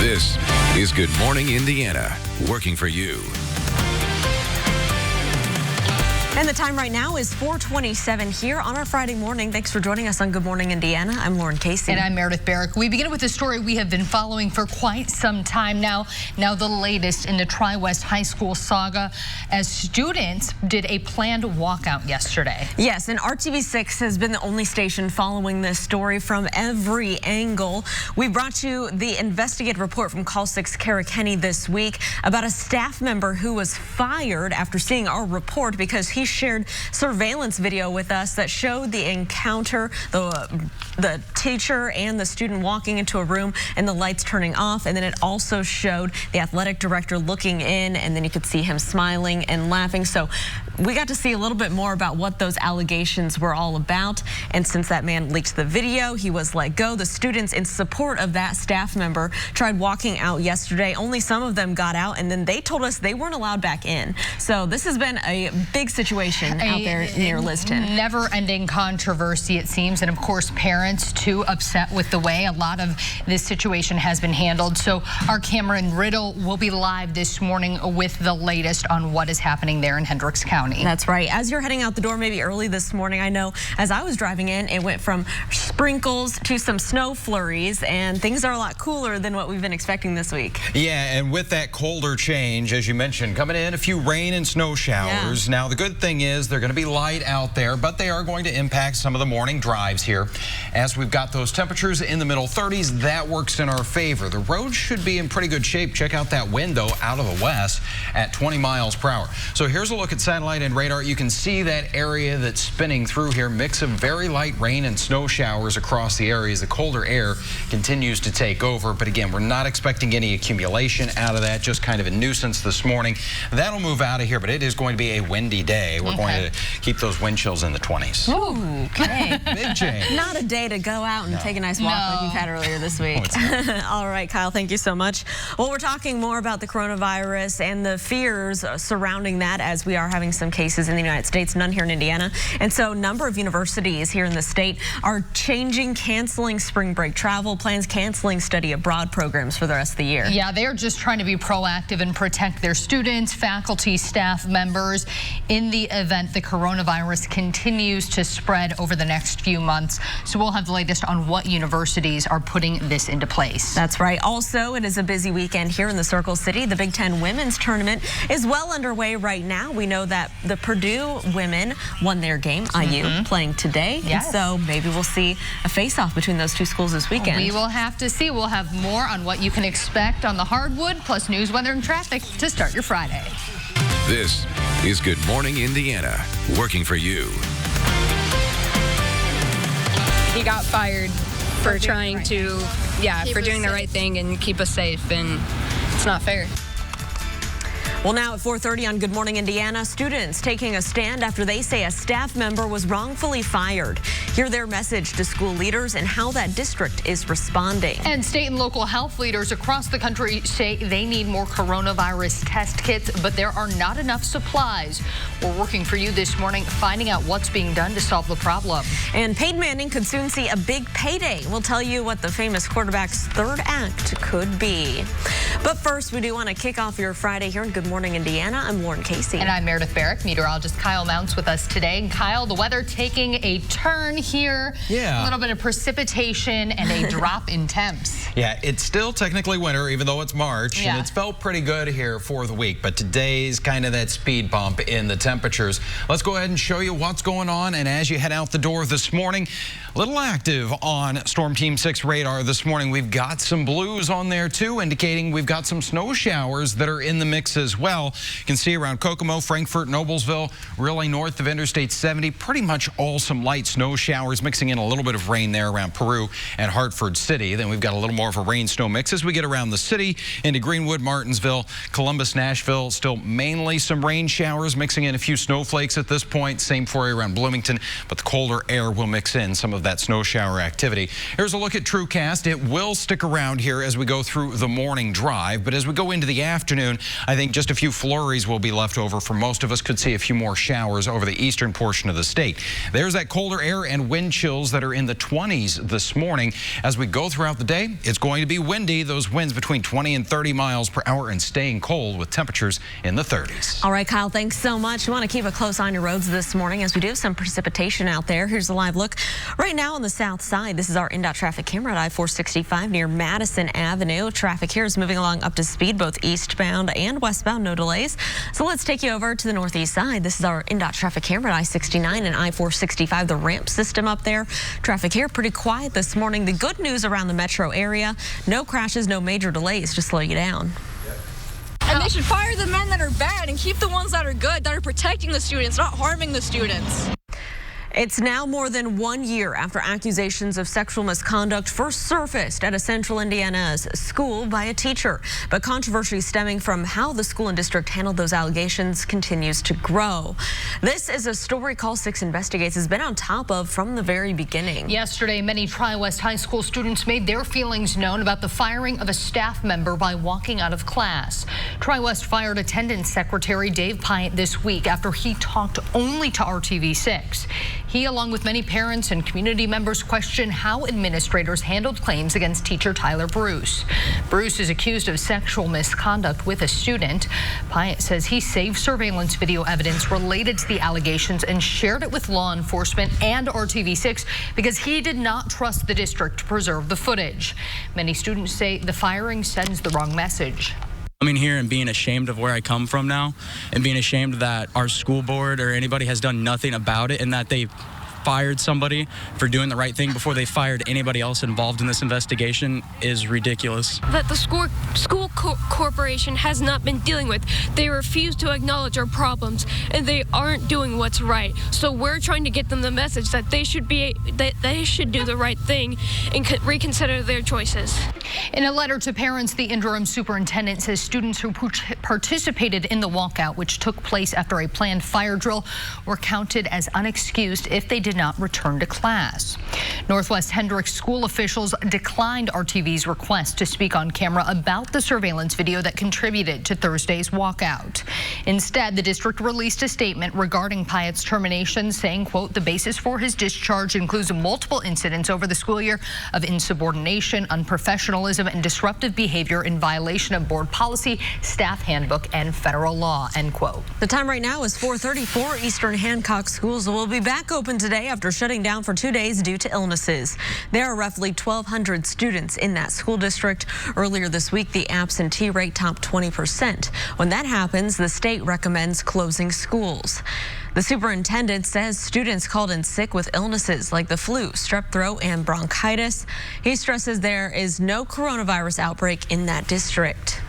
This is Good Morning Indiana, working for you. And the time right now is 4:27 here on our Friday morning. Thanks for joining us on Good Morning Indiana. I'm Lauren Casey. And I'm Meredith Barrick. We begin with a story we have been following for quite some time now. Now the latest in the Tri-West High School saga as students did a planned walkout yesterday. Yes, and RTV6 has been the only station following this story from every angle. We brought you the investigative report from Call 6 Kara Kenny this week about a staff member who was fired after seeing our report because he shared surveillance video with us that showed the encounter, the teacher and the student walking into a room and the lights turning off, and then it also showed the athletic director looking in, and then you could see him smiling and laughing. So we got to see a little bit more about what those allegations were all about, and since that man leaked the video, he was let go. The students in support of that staff member tried walking out yesterday. Only some of them got out, and then they told us they weren't allowed back in. So this has been a big situation out there near Liston. Never-ending controversy, it seems, and of course parents too upset with the way a lot of this situation has been handled. So our Cameron Riddle will be live this morning with the latest on what is happening there in Hendricks County. That's right. As you're heading out the door maybe early this morning, I know as I was driving in, it went from sprinkles to some snow flurries, and things are a lot cooler than what we've been expecting this week. Yeah, and with that colder change, as you mentioned, coming in a few rain and snow showers. Yeah. Now the good thing is they're going to be light out there, but they are going to impact some of the morning drives here. As we've got those temperatures in the middle 30s, that works in our favor. The roads should be in pretty good shape. Check out that window out of the west at 20 miles per hour. So here's a look at satellite and radar. You can see that area that's spinning through here. Mix of very light rain and snow showers across the areas. The colder air continues to take over, but again, we're not expecting any accumulation out of that, just kind of a nuisance this morning. That'll move out of here, but it is going to be a windy day. We're going to keep those wind chills in the 20s. Ooh, okay. Big change. Not a day to go out and take a nice walk like you've had earlier this week. All right, Kyle, thank you so much. Well, we're talking more about the coronavirus and the fears surrounding that as we are having some cases in the United States, none here in Indiana. And so a number of universities here in the state are changing, canceling spring break travel plans, canceling study abroad programs for the rest of the year. Yeah, they're just trying to be proactive and protect their students, faculty, staff members in the event the coronavirus continues to spread over the next few months. So we'll have the latest on what universities are putting this into place. That's right. Also, it is a busy weekend here in the Circle City. The Big Ten women's tournament is well underway right now. We know that the Purdue women won their game, IU, playing today. Yes. And so maybe we'll see a face-off between those two schools this weekend. We will have to see. We'll have more on what you can expect on the hardwood, plus news, weather, and traffic to start your Friday. This is Good Morning Indiana, working for you. He got fired for trying to, for doing the right thing and keep us safe, and it's not fair. Well, now at 4:30 on Good Morning Indiana, students taking a stand after they say a staff member was wrongfully fired. Hear their message to school leaders and how that district is responding. And state and local health leaders across the country say they need more coronavirus test kits, but there are not enough supplies. We're working for you this morning, finding out what's being done to solve the problem. And Peyton Manning could soon see a big payday. We'll tell you what the famous quarterback's third act could be. But first, we do want to kick off your Friday here on Good Morning Indiana. I'm Lauren Casey. And I'm Meredith Barrick. Meteorologist Kyle Mounts with us today. And Kyle, the weather taking a turn here. Yeah. A little bit of precipitation and a drop in temps. Yeah, it's still technically winter, even though it's March. Yeah. And it's felt pretty good here for the week. But today's kind of that speed bump in the temperatures. Let's go ahead and show you what's going on. And as you head out the door this morning, a little active on Storm Team 6 radar this morning. We've got some blues on there, too, indicating we've got some snow showers that are in the mix as well. You can see around Kokomo, Frankfort, Noblesville, really north of Interstate 70, pretty much all some light snow showers, mixing in a little bit of rain there around Peru and Hartford City. Then we've got a little more of a rain-snow mix as we get around the city into Greenwood, Martinsville, Columbus, Nashville. Still mainly some rain showers, mixing in a few snowflakes at this point. Same for you around Bloomington, but the colder air will mix in some of that snow shower activity. Here's a look at TrueCast. It will stick around here as we go through the morning drive, but as we go into the afternoon, I think just a few flurries will be left over for most of us. Could see a few more showers over the eastern portion of the state. There's that colder air and wind chills that are in the 20s this morning. As we go throughout the day, it's It's going to be windy. Those winds between 20 and 30 miles per hour and staying cold with temperatures in the 30s. All right, Kyle, thanks so much. You want to keep a close eye on your roads this morning as we do have some precipitation out there. Here's a live look right now on the south side. This is our INDOT traffic camera at I-465 near Madison Avenue. Traffic here is moving along up to speed, both eastbound and westbound, no delays. So let's take you over to the northeast side. This is our INDOT traffic camera at I-69 and I-465, the ramp system up there. Traffic here pretty quiet this morning. The good news around the metro area, no crashes, no major delays to slow you down. And they should fire the men that are bad and keep the ones that are good, that are protecting the students, not harming the students. It's now more than 1 year after accusations of sexual misconduct first surfaced at a central Indiana's school by a teacher. But controversy stemming from how the school and district handled those allegations continues to grow. This is a story Call 6 Investigates has been on top of from the very beginning. Yesterday, many Tri-West High School students made their feelings known about the firing of a staff member by walking out of class. Tri-West fired Attendance Secretary Dave Pyatt this week after he talked only to RTV6. He, along with many parents and community members, questioned how administrators handled claims against teacher Tyler Bruce. Bruce is accused of sexual misconduct with a student. Pyatt says he saved surveillance video evidence related to the allegations and shared it with law enforcement and RTV6 because he did not trust the district to preserve the footage. Many students say the firing sends the wrong message. Coming here and being ashamed of where I come from now and being ashamed that our school board or anybody has done nothing about it and that they fired somebody for doing the right thing before they fired anybody else involved in this investigation is ridiculous. That the school corporation has not been dealing with. They refuse to acknowledge our problems and they aren't doing what's right. So we're trying to get them the message that they should do the right thing and reconsider their choices. In a letter to parents, the interim superintendent says students who participated in the walkout, which took place after a planned fire drill, were counted as unexcused if they did not return to class. Northwest Hendricks school officials declined RTV's request to speak on camera about the surveillance video that contributed to Thursday's walkout. Instead, the district released a statement regarding Pyatt's termination, saying, quote, the basis for his discharge includes multiple incidents over the school year of insubordination, unprofessionalism, and disruptive behavior in violation of board policy, staff handbook, and federal law, end quote. The time right now is 4:34. Eastern Hancock schools will be back open today after shutting down for 2 days due to illnesses. There are roughly 1,200 students in that school district. Earlier this week, the absentee rate topped 20%. When that happens, the state recommends closing schools. The superintendent says students called in sick with illnesses like the flu, strep throat, and bronchitis. He stresses there is no coronavirus outbreak in that district.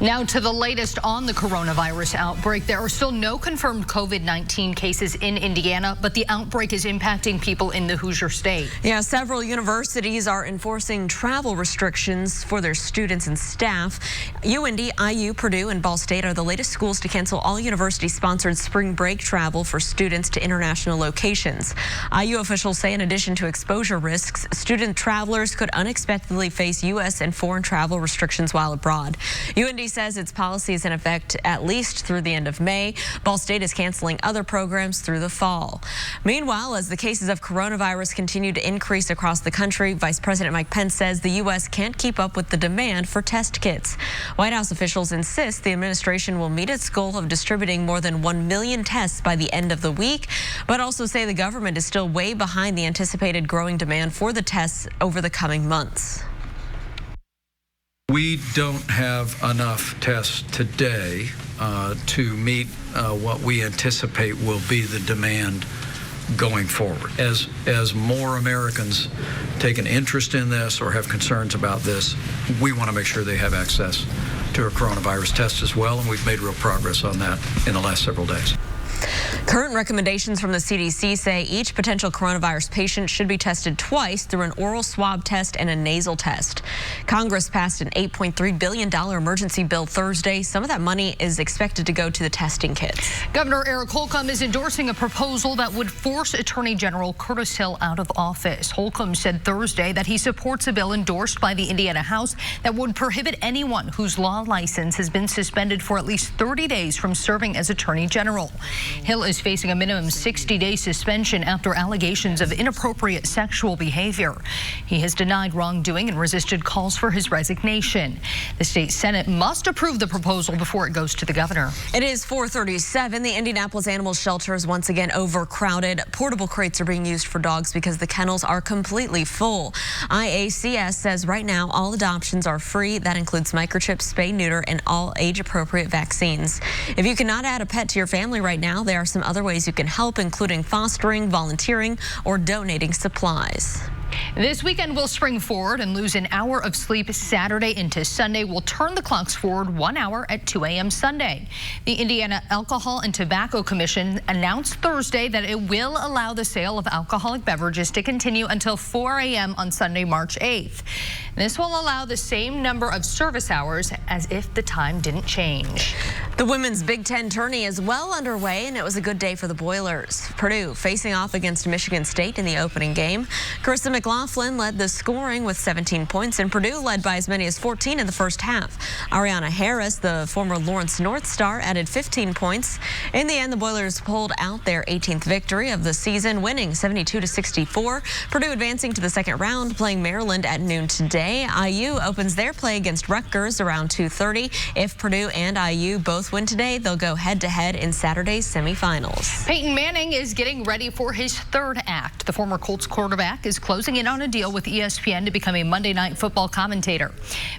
Now to the latest on the coronavirus outbreak. There are still no confirmed COVID-19 cases in Indiana, but the outbreak is impacting people in the Hoosier State. Yeah, several universities are enforcing travel restrictions for their students and staff. UND, IU, Purdue, and Ball State are the latest schools to cancel all university-sponsored spring break travel for students to international locations. IU officials say in addition to exposure risks, student travelers could unexpectedly face U.S. and foreign travel restrictions while abroad. UND says its policy is in effect at least through the end of May. Ball State is canceling other programs through the fall. Meanwhile, as the cases of coronavirus continue to increase across the country, Vice President Mike Pence says the U.S. can't keep up with the demand for test kits. White House officials insist the administration will meet its goal of distributing more than 1 million tests by the end of the week, but also say the government is still way behind the anticipated growing demand for the tests over the coming months. We don't have enough tests today to meet what we anticipate will be the demand going forward. As more Americans take an interest in this or have concerns about this, we want to make sure they have access to a coronavirus test as well, and we've made real progress on that in the last several days. Current recommendations from the CDC say each potential coronavirus patient should be tested twice through an oral swab test and a nasal test. Congress passed an $8.3 billion emergency bill Thursday. Some of that money is expected to go to the testing kits. Governor Eric Holcomb is endorsing a proposal that would force Attorney General Curtis Hill out of office. Holcomb said Thursday that he supports a bill endorsed by the Indiana House that would prohibit anyone whose law license has been suspended for at least 30 days from serving as Attorney General. Hill is facing a minimum 60-day suspension after allegations of inappropriate sexual behavior. He has denied wrongdoing and resisted calls for his resignation. The state Senate must approve the proposal before it goes to the governor. It is 4:37. The Indianapolis Animal Shelter is once again overcrowded. Portable crates are being used for dogs because the kennels are completely full. IACS says right now all adoptions are free. That includes microchips, spay, neuter, and all age-appropriate vaccines. If you cannot add a pet to your family right now, there are some other ways you can help, including fostering, volunteering, or donating supplies. This weekend we'll spring forward and lose an hour of sleep Saturday into Sunday. We'll turn the clocks forward 1 hour at 2 a.m. Sunday. The Indiana Alcohol and Tobacco Commission announced Thursday that it will allow the sale of alcoholic beverages to continue until 4 a.m. on Sunday, March 8th. This will allow the same number of service hours as if the time didn't change. The women's Big Ten tourney is well underway, and it was a good day for the Boilers. Purdue facing off against Michigan State in the opening game. Carissa McLaughlin led the scoring with 17 points, and Purdue led by as many as 14 in the first half. Ariana Harris, the former Lawrence North star, added 15 points. In the end, the Boilers pulled out their 18th victory of the season, winning 72-64. Purdue advancing to the second round, playing Maryland at noon today. IU opens their play against Rutgers around 2:30. If Purdue and IU both win today, they'll go head-to-head in Saturday's semifinals. Peyton Manning is getting ready for his third act. The former Colts quarterback is closing in on a deal with ESPN to become a Monday Night Football commentator.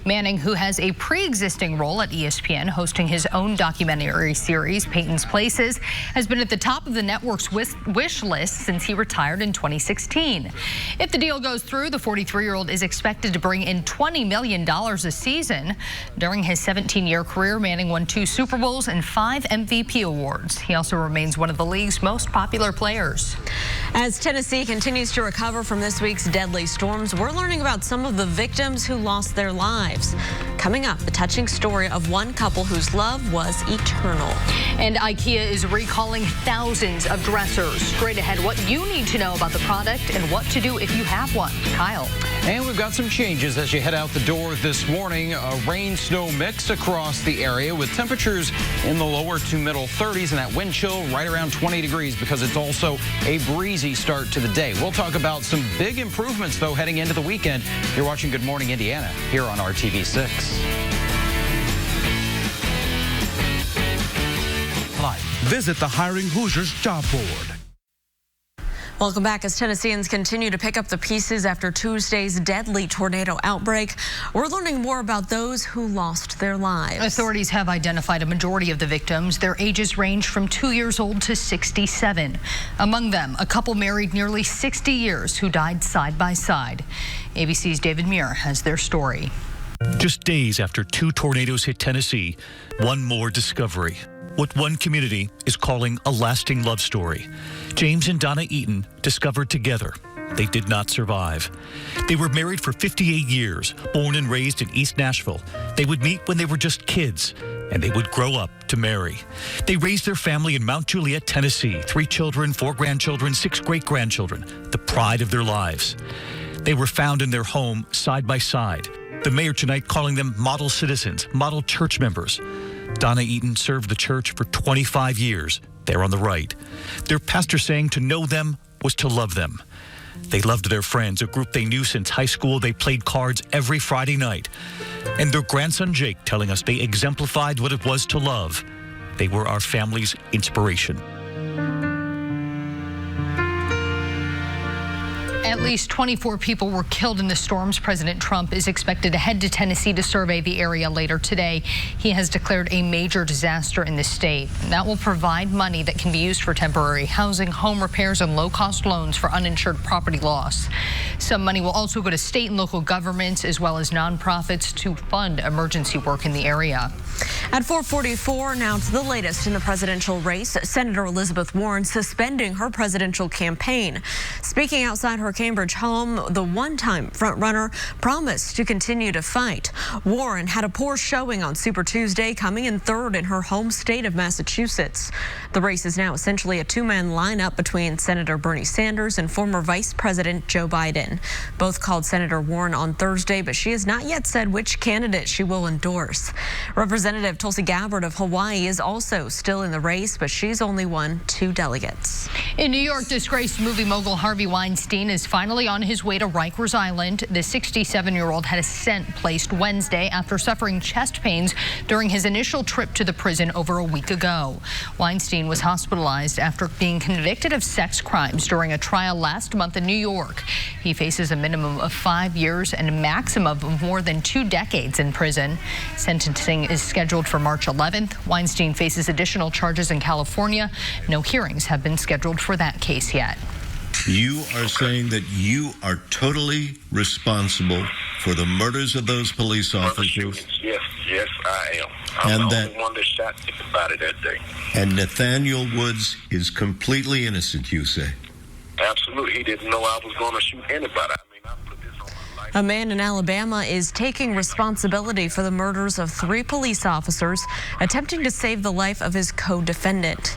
Manning, who has a pre-existing role at ESPN hosting his own documentary series, Peyton's Places, has been at the top of the network's wish list since he retired in 2016. If the deal goes through, the 43-year-old is expected to bring in $20 million a season. During his 17-year career, Manning won 2 Super Bowls and 5 MVP awards. He also remains one of the league's most popular players. As Tennessee continues to recover from this week's deadly storms, we're learning about some of the victims who lost their lives. Coming up, the touching story of one couple whose love was eternal. And IKEA is recalling thousands of dressers. Straight ahead, what you need to know about the product and what to do if you have one. Kyle. And we've got some changes as you head out the door this morning. A rain-snow mix across the area with temperatures in the lower to middle 30s and that wind chill right around 20 degrees because it's also a breezy start to the day. We'll talk about some big improvements, though, heading into the weekend. You're watching Good Morning Indiana here on RTV 6. Visit the Hiring Hoosiers job board. Welcome back. As Tennesseans continue to pick up the pieces after Tuesday's deadly tornado outbreak, we're learning more about those who lost their lives. Authorities have identified a majority of the victims. Their ages range from 2 years old to 67. Among them, a couple married nearly 60 years who died side by side. ABC's David Muir has their story. Just days after 2 tornadoes hit Tennessee, one more discovery. What one community is calling a lasting love story. James and Donna Eaton discovered together. They did not survive. They were married for 58 years, born and raised in East Nashville. They would meet when they were just kids, and they would grow up to marry. They raised their family in Mount Juliet, Tennessee. 3 children, 4 grandchildren, 6 great-grandchildren, the pride of their lives. They were found in their home side by side. The mayor tonight calling them model citizens, model church members. Donna Eaton served the church for 25 years. They're on the right. Their pastor saying to know them was to love them. They loved their friends, a group they knew since high school. They played cards every Friday night. And their grandson Jake telling us they exemplified what it was to love. They were our family's inspiration. At least 24 people were killed in the storms. President Trump is expected to head to Tennessee to survey the area later today. He has declared a major disaster in the state. That will provide money that can be used for temporary housing, home repairs, and low-cost loans for uninsured property loss. Some money will also go to state and local governments as well as nonprofits to fund emergency work in the area. At 4:44, now to the latest in the presidential race. Senator Elizabeth Warren suspending her presidential campaign. Speaking outside her Cambridge home, the one-time frontrunner promised to continue to fight. Warren had a poor showing on Super Tuesday, coming in 3rd in her home state of Massachusetts. The race is now essentially a two-man lineup between Senator Bernie Sanders and former Vice President Joe Biden. Both called Senator Warren on Thursday, but she has not yet said which candidate she will endorse. Representative Tulsi Gabbard of Hawaii is also still in the race, but she's only won 2 delegates. In New York, disgraced movie mogul Harvey Weinstein is finally on his way to Rikers Island. The 67-year-old had a scent placed Wednesday after suffering chest pains during his initial trip to the prison over a week ago. Weinstein was hospitalized after being convicted of sex crimes during a trial last month in New York. He faces a minimum of 5 years and a maximum of more than 2 decades in prison. Sentencing is scheduled for March 11th. Weinstein faces additional charges in California. No hearings have been scheduled for that case yet. You are saying that you are totally responsible for the murders of those police officers? Yes, I am. I'm the only one that shot somebody that day. And Nathaniel Woods is completely innocent, you say? Absolutely. He didn't know I was going to shoot anybody. I put this on my life. A man in Alabama is taking responsibility for the murders of 3 police officers attempting to save the life of his co-defendant.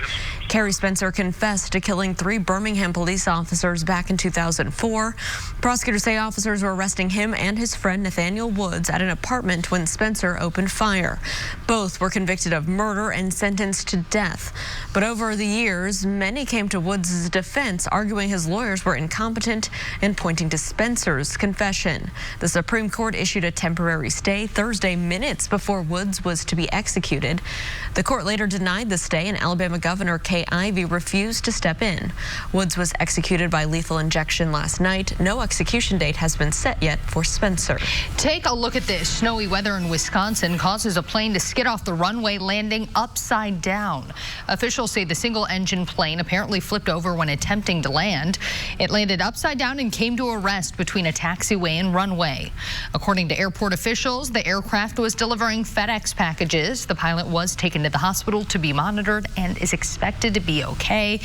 Kerry Spencer confessed to killing 3 Birmingham police officers back in 2004. Prosecutors say officers were arresting him and his friend Nathaniel Woods at an apartment when Spencer opened fire. Both were convicted of murder and sentenced to death. But over the years, many came to Woods' defense, arguing his lawyers were incompetent and pointing to Spencer's confession. The Supreme Court issued a temporary stay Thursday, minutes before Woods was to be executed. The court later denied the stay, and Alabama Governor Kay Ivey refused to step in. Woods was executed by lethal injection last night. No execution date has been set yet for Spencer. Take a look at this. Snowy weather in Wisconsin causes a plane to skid off the runway, landing upside down. Officials say the single-engine plane apparently flipped over when attempting to land. It landed upside down and came to a rest between a taxiway and runway. According to airport officials, the aircraft was delivering FedEx packages. The pilot was taken to the hospital to be monitored and is expected to be okay.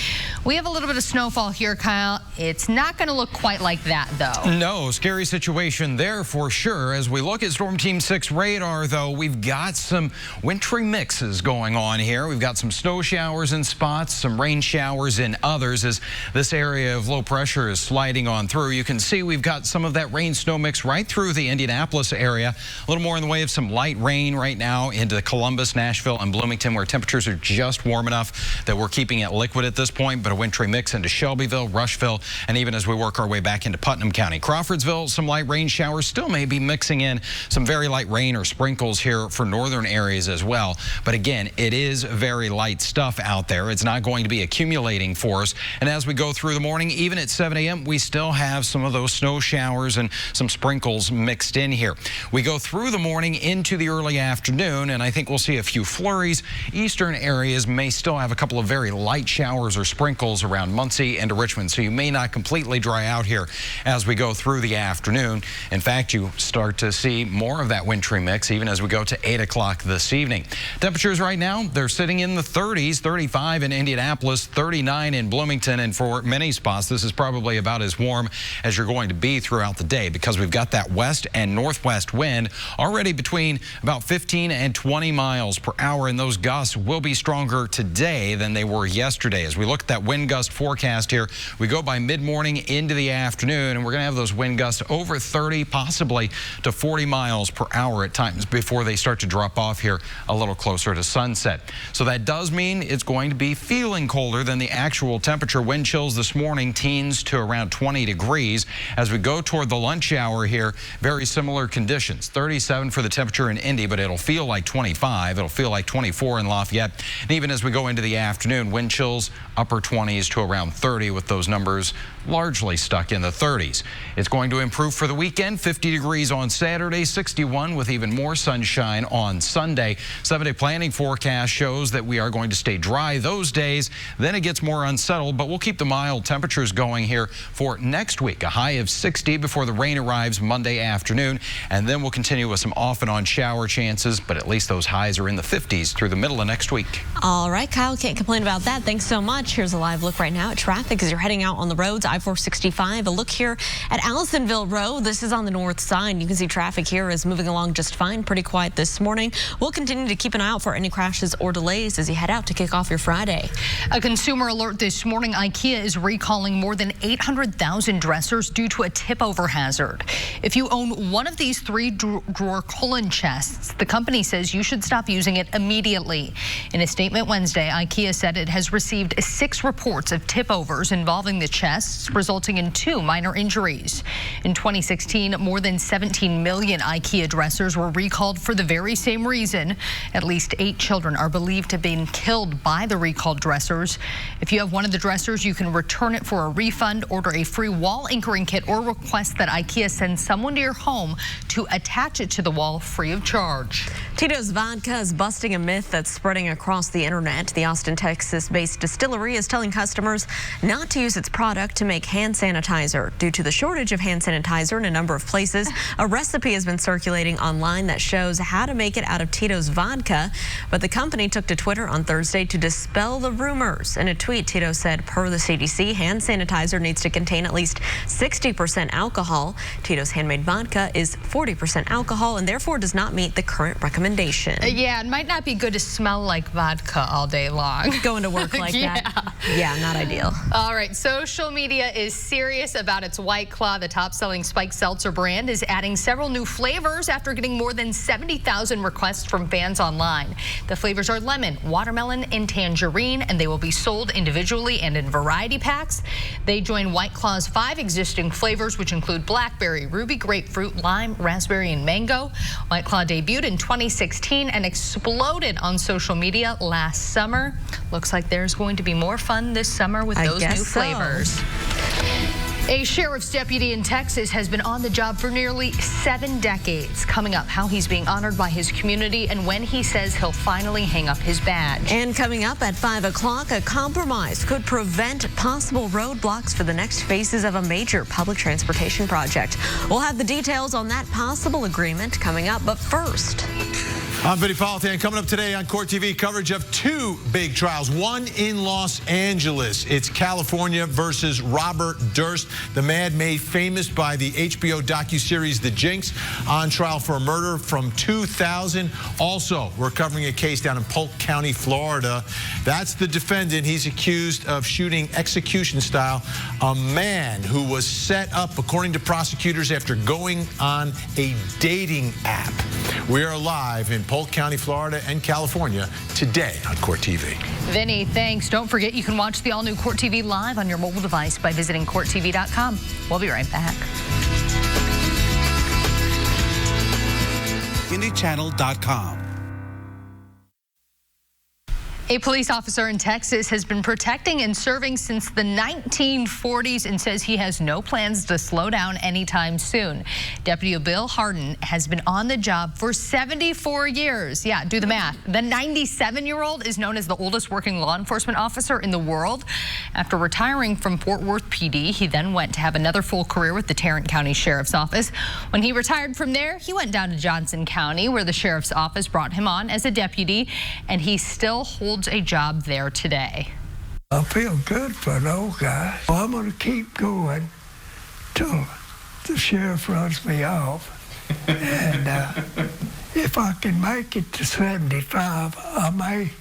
We have a little bit of snowfall here, Kyle. It's not going to look quite like that, though. No, scary situation there for sure. As we look at Storm Team 6 radar, though, we've got some wintry mixes going on here. We've got some snow showers in spots, some rain showers in others as this area of low pressure is sliding on through. You can see we've got some of that rain-snow mix right through the Indianapolis area. A little more in the way of some light rain right now into Columbus, Nashville, and Bloomington, where temperatures are just warm enough that we're keeping it liquid at this point, but a wintry mix into Shelbyville, Rushville, and even as we work our way back into Putnam County. Crawfordsville, some light rain showers, still may be mixing in some very light rain or sprinkles here for northern areas as well. But again, it is very light stuff out there. It's not going to be accumulating for us. And as we go through the morning, even at 7 a.m., we still have some of those snow showers and some sprinkles mixed in here. We go through the morning into the early afternoon, and I think we'll see a few flurries. Eastern areas may still have a couple of very light showers or sprinkles around Muncie and Richmond, so you may not completely dry out here as we go through the afternoon. In fact, you start to see more of that wintry mix even as we go to 8 o'clock this evening. Temperatures right now, they're sitting in the 30s, 35 in Indianapolis, 39 in Bloomington, and for many spots, this is probably about as warm as you're going to be throughout the day because we've got that west and northwest wind already between about 15 and 20 miles per hour, and those gusts will be stronger today than they were yesterday. As we look at that wind gust forecast here, we go by mid-morning into the afternoon, and we're going to have those wind gusts over 30, possibly to 40 miles per hour at times before they start to drop off here a little closer to sunset. So that does mean it's going to be feeling colder than the actual temperature. Wind chills this morning teens to around 20 degrees. As we go toward the lunch hour here, very similar conditions. 37 for the temperature in Indy, but it'll feel like 25. It'll feel like 24 in Lafayette. And even as we go into the afternoon, wind chills upper 20s to around 30, with those numbers largely stuck in the 30s. It's going to improve for the weekend. 50 degrees on Saturday, 61 with even more sunshine on Sunday. 7-day planning forecast shows that we are going to stay dry those days. Then it gets more unsettled, but we'll keep the mild temperatures going here for next week. A high of 60 before the rain arrives Monday afternoon, and then we'll continue with some off and on shower chances, but at least those highs are in the 50s through the middle of next week. All right, Kyle, can't complain about about that. Thanks so much. Here's a live look right now at traffic as you're heading out on the roads. I-465, a look here at Allisonville Road. This is on the north side. You can see traffic here is moving along just fine. Pretty quiet this morning. We'll continue to keep an eye out for any crashes or delays as you head out to kick off your Friday. A consumer alert this morning. IKEA is recalling more than 800,000 dressers due to a tip-over hazard. If you own one of these 3-drawer Cullen chests, the company says you should stop using it immediately. In a statement Wednesday, IKEA said it has received 6 reports of tip-overs involving the chests, resulting in 2 minor injuries. In 2016, more than 17 million IKEA dressers were recalled for the very same reason. At least 8 children are believed to have been killed by the recalled dressers. If you have one of the dressers, you can return it for a refund, order a free wall anchoring kit, or request that IKEA send someone to your home to attach it to the wall free of charge. Tito's Vodka is busting a myth that's spreading across the internet. The Austin, Texas-based distillery is telling customers not to use its product to make hand sanitizer. Due to the shortage of hand sanitizer in a number of places, a recipe has been circulating online that shows how to make it out of Tito's Vodka, but the company took to Twitter on Thursday to dispel the rumors. In a tweet, Tito said, per the CDC, hand sanitizer needs to contain at least 60% alcohol. Tito's handmade vodka is 40% alcohol and therefore does not meet the current recommendation. Yeah, it might not be good to smell like vodka all day long. Going to work like that. Yeah, not ideal. All right, social media is serious about its White Claw. The top-selling spiked seltzer brand is adding several new flavors after getting more than 70,000 requests from fans online. The flavors are lemon, watermelon, and tangerine, and they will be sold individually and in variety packs. They join White Claw's 5 existing flavors, which include blackberry, ruby, grapefruit, lime, raspberry, and mango. White Claw debuted in 2016 and exploded on social media last summer. Looks like there's going to be more fun this summer with those new flavors. A sheriff's deputy in Texas has been on the job for nearly 7 decades. Coming up, how he's being honored by his community and when he says he'll finally hang up his badge. And coming up at 5 o'clock, a compromise could prevent possible roadblocks for the next phases of a major public transportation project. We'll have the details on that possible agreement coming up, but first. I'm Vinny Politan. Coming up today on Court TV, coverage of 2 big trials, one in Los Angeles. It's California versus Robert Durst, the man made famous by the HBO docuseries The Jinx, on trial for a murder from 2000. Also, we're covering a case down in Polk County, Florida. That's the defendant. He's accused of shooting execution style a man who was set up, according to prosecutors, after going on a dating app. We are live in Polk County, Florida, and California today on Court TV. Vinny, thanks. Don't forget you can watch the all-new Court TV live on your mobile device by visiting CourtTV.com. We'll be right back. IndyChannel.com. A police officer in Texas has been protecting and serving since the 1940s and says he has no plans to slow down anytime soon. Deputy Bill Harden has been on the job for 74 years. Yeah, do the math. The 97-year-old is known as the oldest working law enforcement officer in the world. After retiring from Fort Worth PD, he then went to have another full career with the Tarrant County Sheriff's Office. When he retired from there, he went down to Johnson County, where the Sheriff's Office brought him on as a deputy, and he still holds a job there today. I feel good for an old guy. I'm going to keep going till the sheriff runs me off. And if I can make it to 75, I may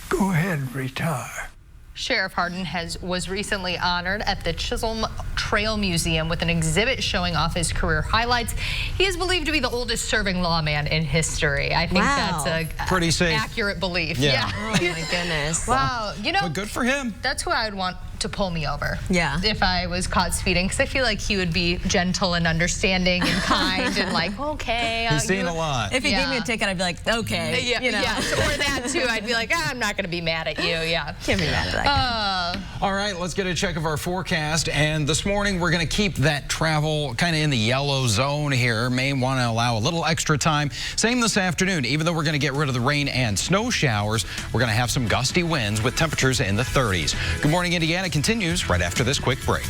go ahead and retire. Sheriff Harden was recently honored at the Chisholm Trail Museum with an exhibit showing off his career highlights. He is believed to be the oldest serving lawman in history. I think that's a pretty safe, accurate belief. Yeah. Oh my goodness. Wow. You know, but good for him. That's who I would want to pull me over. Yeah. If I was caught speeding, because I feel like he would be gentle and understanding and kind and like, okay. He's seen a lot. If he gave me a ticket, I'd be like, okay. Yeah, you know. yes, or that too. I'd be like, I'm not going to be mad at you. Yeah. Can't be mad at that. All right, let's get a check of our forecast. And this morning, we're going to keep that travel kind of in the yellow zone here. May want to allow a little extra time. Same this afternoon. Even though we're going to get rid of the rain and snow showers, we're going to have some gusty winds with temperatures in the 30s. Good morning, Indiana continues right after this quick break.